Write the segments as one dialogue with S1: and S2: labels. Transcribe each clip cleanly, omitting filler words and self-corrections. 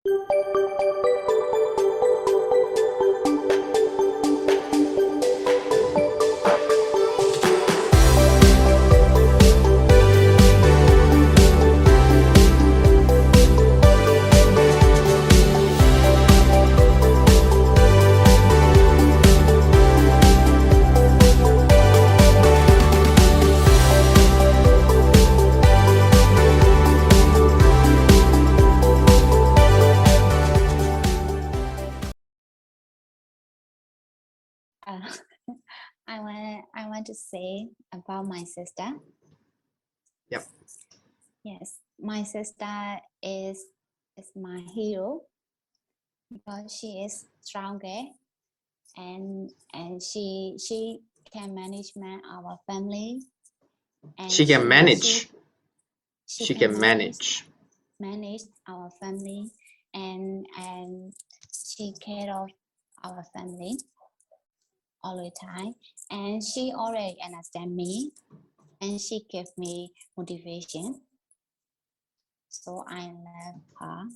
S1: I want to say about my sister.
S2: Yep.
S1: Yes, my sister is my hero because she is stronger and she can manage our family. And
S2: she can manage. She can manage
S1: our family and she care of our family all the time, and she already understand me and she give me motivation, so I love her,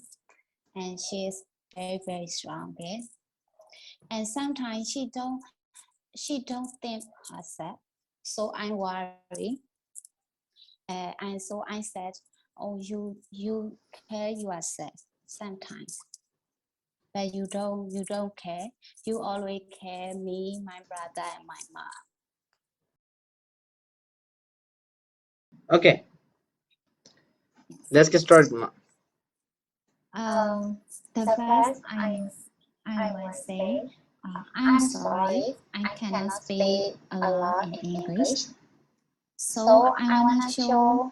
S1: and she is very strong, and sometimes she don't think herself, so I worry, and so I said, oh, you care yourself sometimes, but you don't care, you always care me, my brother and my mom.
S2: Okay, let's get started.
S1: The first I will say, I'm sorry, I cannot speak a lot in English. So I want to show,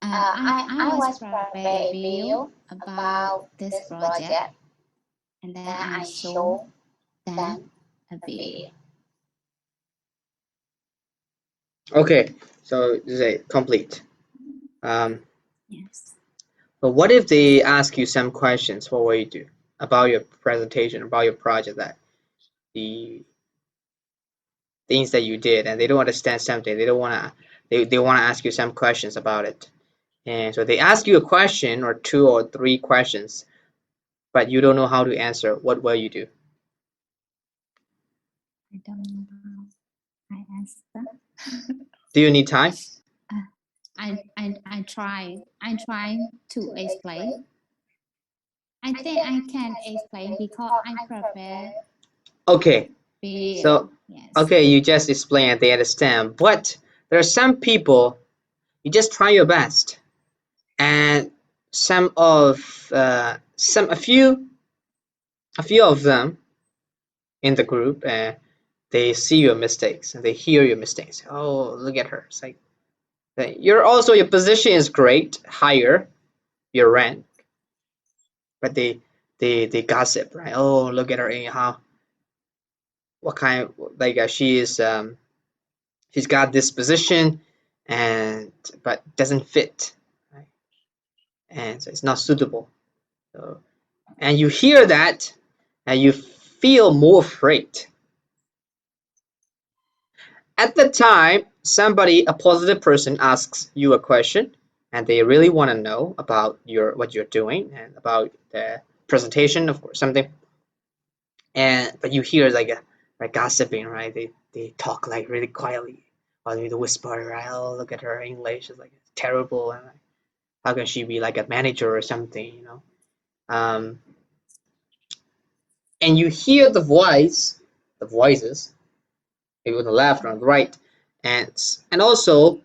S1: I was prepare a video about this project, and then I show them a video.
S2: Okay, so this is a complete.
S1: Yes.
S2: But what if they ask you some questions? What will you do about your presentation, about your project, that the things that you did, and they don't understand something? They don't wanna. They want to ask you some questions about it, and so they ask you a question or two or three questions, but you don't know how to answer. What will you do?
S1: I don't know how I answer.
S2: Do you need time?
S1: I try to explain. I think I can explain because I prepare.
S2: Okay.
S1: Video.
S2: So
S1: yes.
S2: Okay, you just explain and they understand. But there are some people, you just try your best, and a few of them in the group, they see your mistakes and they hear your mistakes. Oh, look at her! It's like your position is great, higher your rank, but they gossip, right? Oh, look at her anyhow. What kind, like she's got this position, and but doesn't fit, right? And so it's not suitable. So, and you hear that, and you feel more afraid. At the time, a positive person asks you a question, and they really want to know about what you're doing and about the presentation, of course, something. But you hear like gossiping, right? They talk like really quietly, or they whisper, right? Oh, look at her English is like terrible, and like, how can she be like a manager or something, you know? And you hear the voices, maybe on the left or on the right, and also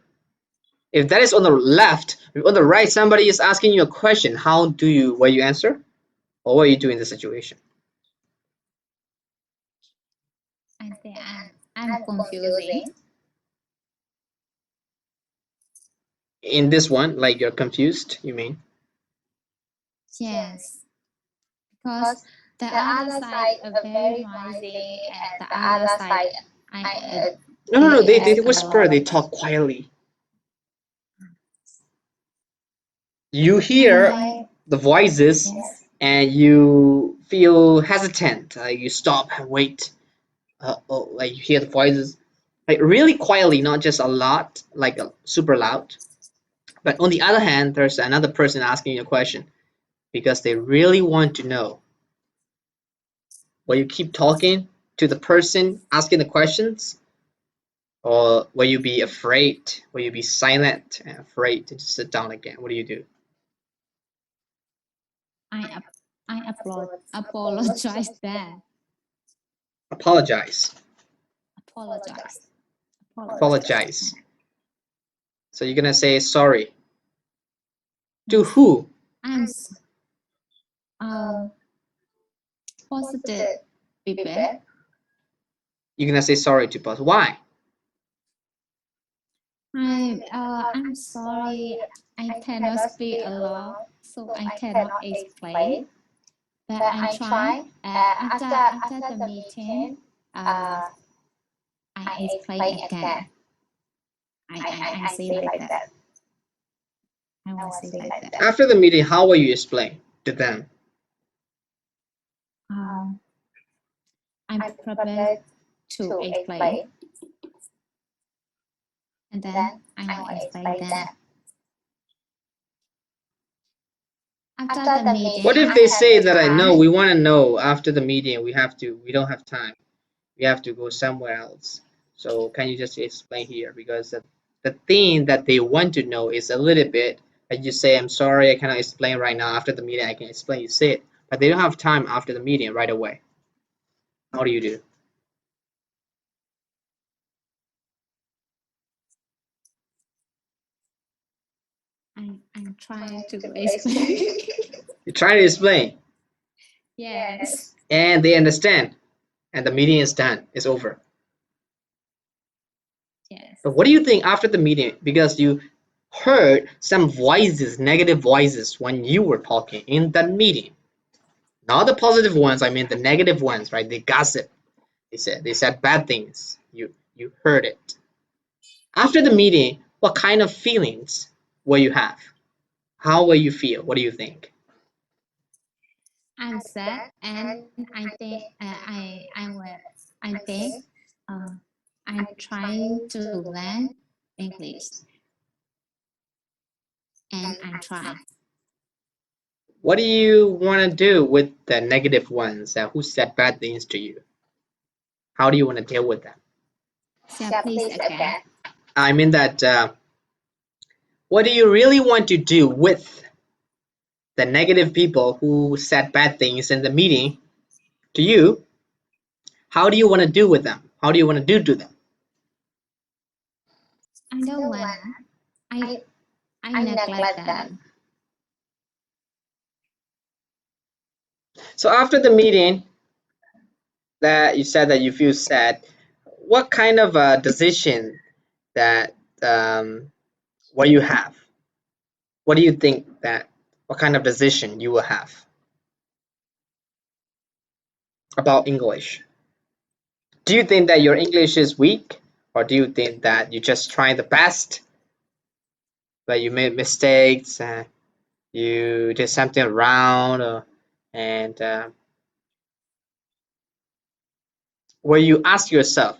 S2: if that is on the left, on the right, somebody is asking you a question. Will you answer, or what do you do in the situation?
S1: I think I'm confusing.
S2: In this one, like you're confused, you mean?
S1: Yes, because the other side are very noisy, and the other side
S2: No. They whisper. They talk quietly. You hear the voices,
S1: yes.
S2: and you feel hesitant. You stop and wait. Like you hear the voices, like really quietly, not just a lot, super loud. But on the other hand, there's another person asking you a question, because they really want to know? Will you keep talking to the person asking the questions? Or will you be afraid? Will you be silent and afraid to just sit down again? What do you do?
S1: Apologize that.
S2: Apologize.
S1: Apologize.
S2: Apologize. So you're gonna say sorry. To
S1: Yes.
S2: who?
S1: I'm positive people.
S2: You're gonna say sorry to boss. Why?
S1: I'm sorry. I cannot speak a lot, so I cannot explain. But I'm trying. After the meeting, I explain again. I say like that. I will say like that.
S2: After the meeting, how will you explain to them?
S1: I'm prepared to explain, and then I will explain them. After the meeting,
S2: What if they say that I know we want to know after the meeting we don't have time. We have to go somewhere else. So can you just explain here? Because the thing that they want to know is a little bit, and you say, I'm sorry, I cannot explain right now. After the meeting, I can explain. You say it, but they don't have time after the meeting right away. How do you do?
S1: I'm trying to explain.
S2: You try to explain,
S1: Yes.
S2: and they understand, and the meeting is done. It's over.
S1: Yes.
S2: But what do you think after the meeting? Because you heard some voices, negative voices, when you were talking in that meeting. Not the positive ones, I mean the negative ones, right? They gossip. They said bad things. You heard it. After the meeting, what kind of feelings will you have? How will you feel? What do you think?
S1: I'm sad, and I think I'm trying to learn English, and I'm trying.
S2: What do you want to do with the negative ones who said bad things to you? How do you want to deal with them?
S1: So please again.
S2: I mean that what do you really want to do with the negative people who said bad things in the meeting to you? How do you want to do with them? How do you want to do to them?
S1: I don't wanna. I neglect them.
S2: So after the meeting that you said that you feel sad, what kind of a decision that what you have? What do you think that what kind of decision you will have about English? Do you think that your English is weak, or do you think that you just try the best, but you made mistakes, you did something wrong, and where you ask yourself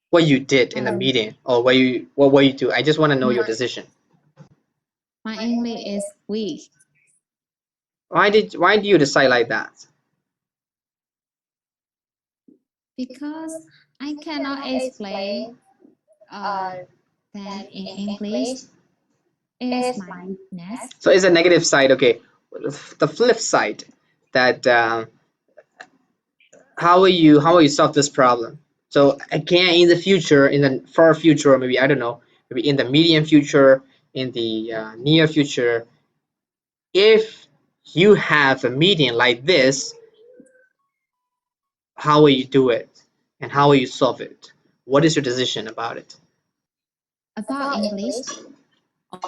S2: what you did in the meeting, or what will you do? I just want to know your decision.
S1: My English is weak
S2: Why do you decide like that?
S1: because I cannot explain them in English. Is my weakness.
S2: So it's a negative side. Okay, the flip side that how will you solve this problem? So again, in the future, in the far future, or maybe I don't know, maybe in the medium future, in the near future, if you have a meeting like this, how will you do it, and how will you solve it? What is your decision about it?
S1: About English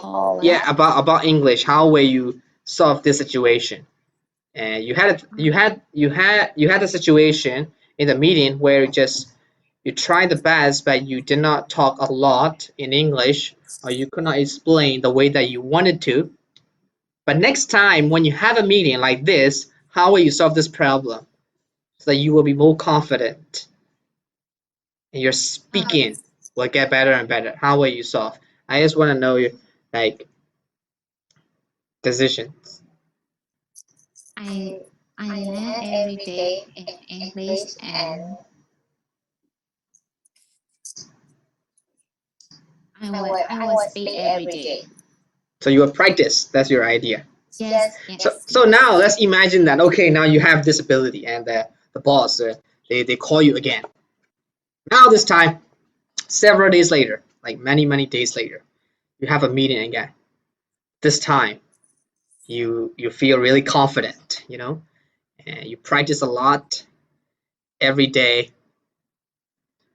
S1: or what?
S2: Yeah, about English. How will you solve this situation? And you had a situation in the meeting where you tried the best, but you did not talk a lot in English, or you could not explain the way that you wanted to. But next time when you have a meeting like this, how will you solve this problem so that you will be more confident and your speaking will get better and better? How will you solve? I just want to know your like decisions.
S1: I learn every day in English and I will speak every day.
S2: So you will practice. That's your idea.
S1: Yes,
S2: So now let's imagine that okay, now you have this ability and the boss they call you again. Now this time, several days later, like many days later, you have a meeting again. This time you feel really confident, and you practice a lot every day.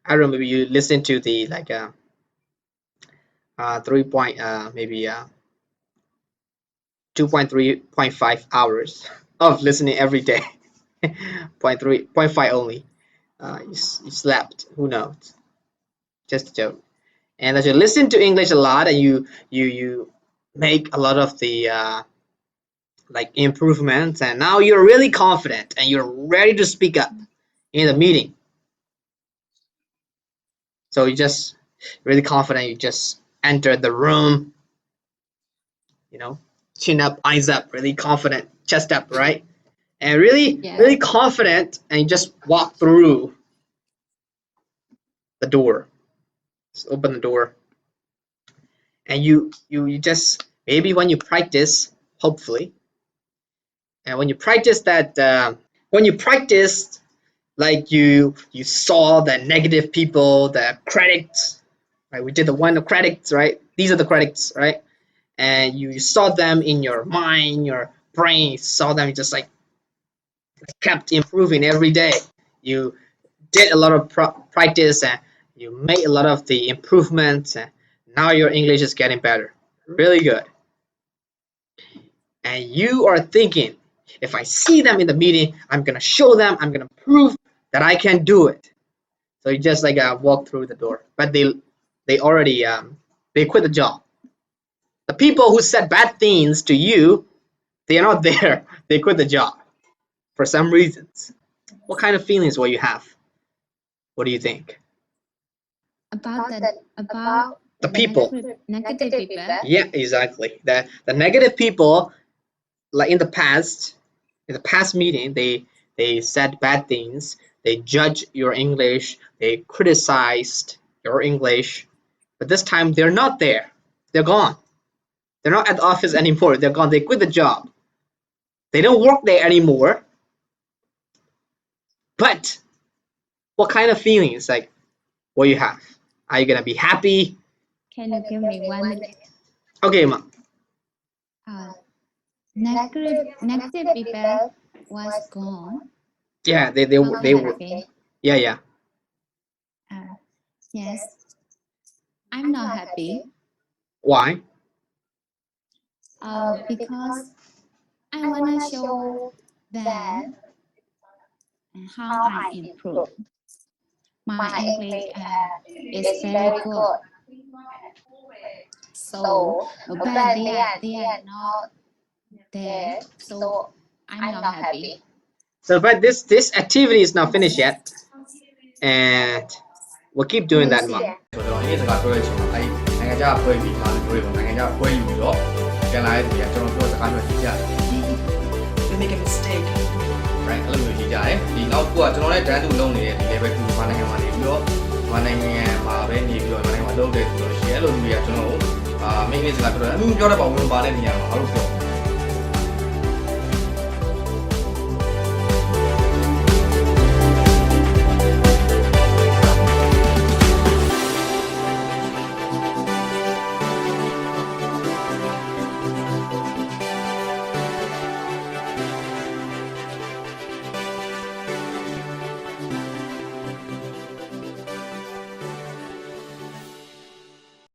S2: I remember you listen to the like 3 point maybe 2.3.5 hours of listening every day. 0.3 0.5 only. You slept. Who knows? Just a joke. And that you listen to English a lot, and you make a lot of the like improvements, and now you're really confident and you're ready to speak up in the meeting. So you just really confident. You just enter the room. Chin up, eyes up, really confident, chest up, right? And really confident, and you just walk through the door. Just open the door, and you just maybe when you practice, hopefully, and when you practice, like you saw the negative people, the critics, right? We did the one of critics, right? These are the critics, right? And you saw them in your mind, your brain, you saw them just like kept improving every day. You did a lot of practice, and you made a lot of the improvements, and now your English is getting better, really good. And you are thinking, if I see them in the meeting, I'm gonna show them, I'm gonna prove that I can do it. So you just like walk through the door, but they already they quit the job. The people who said bad things to you, they are not there. They quit the job for some reasons. What kind of feelings will you have? What do you think?
S1: about
S2: The people.
S1: negative people.
S2: Yeah, exactly. The negative people, like in the past meeting, they said bad things. They judge your English. They criticized your English. But this time they're not there. They're gone. They're not at the office anymore. They're gone. They quit the job. They don't work there anymore. But what kind of feelings like will you have? Are you gonna be happy?
S1: Can you give me 1 minute?
S2: Okay, ma.
S1: Negative people was gone.
S2: Yeah, they were. Yeah.
S1: Yes, I'm not happy.
S2: Why?
S1: Because I wanna show them how I improve. My English is very good. So, but they are not there. So I'm not happy.
S2: So, but this activity is not finished yet, and we'll keep doing that, ma.
S3: ဆိုတော့အင်္ဂလိပ်စကားပြောတဲ့အချိန်မှာနိုင်ငံခြားပွဲပြီးဒါလိုမျိုးတွေပေါ့နိုင်ငံခြားပွဲယူပြီးတော့ပြန်လာတဲ့သူတွေကကျွန်တော်ပြောစကားမျိုးကြည့်ကြတယ်
S4: We make a mistake.
S3: right အဲ့လိုမျိုးကြည့်ကြတယ်ဒီနောက်ကကျွန်တော်လည်းတန်းတူလုံးနေတဲ့ဒီ level 2ဘာနိုင်ငံမှာနေပြီးတော့ဘာနိုင်ငံမှာပဲနေပြီးတော့ဘာနိုင်ငံမှာလုပ်တဲ့သူတို့ရှိတယ်အဲ့လိုမျိုးတွေကကျွန်တော်မိန်းကလေးစကားပြောတယ်အမှုပြောတဲ့ပုံမျိုးပါတဲ့နေရာမှာအားလို့ပြော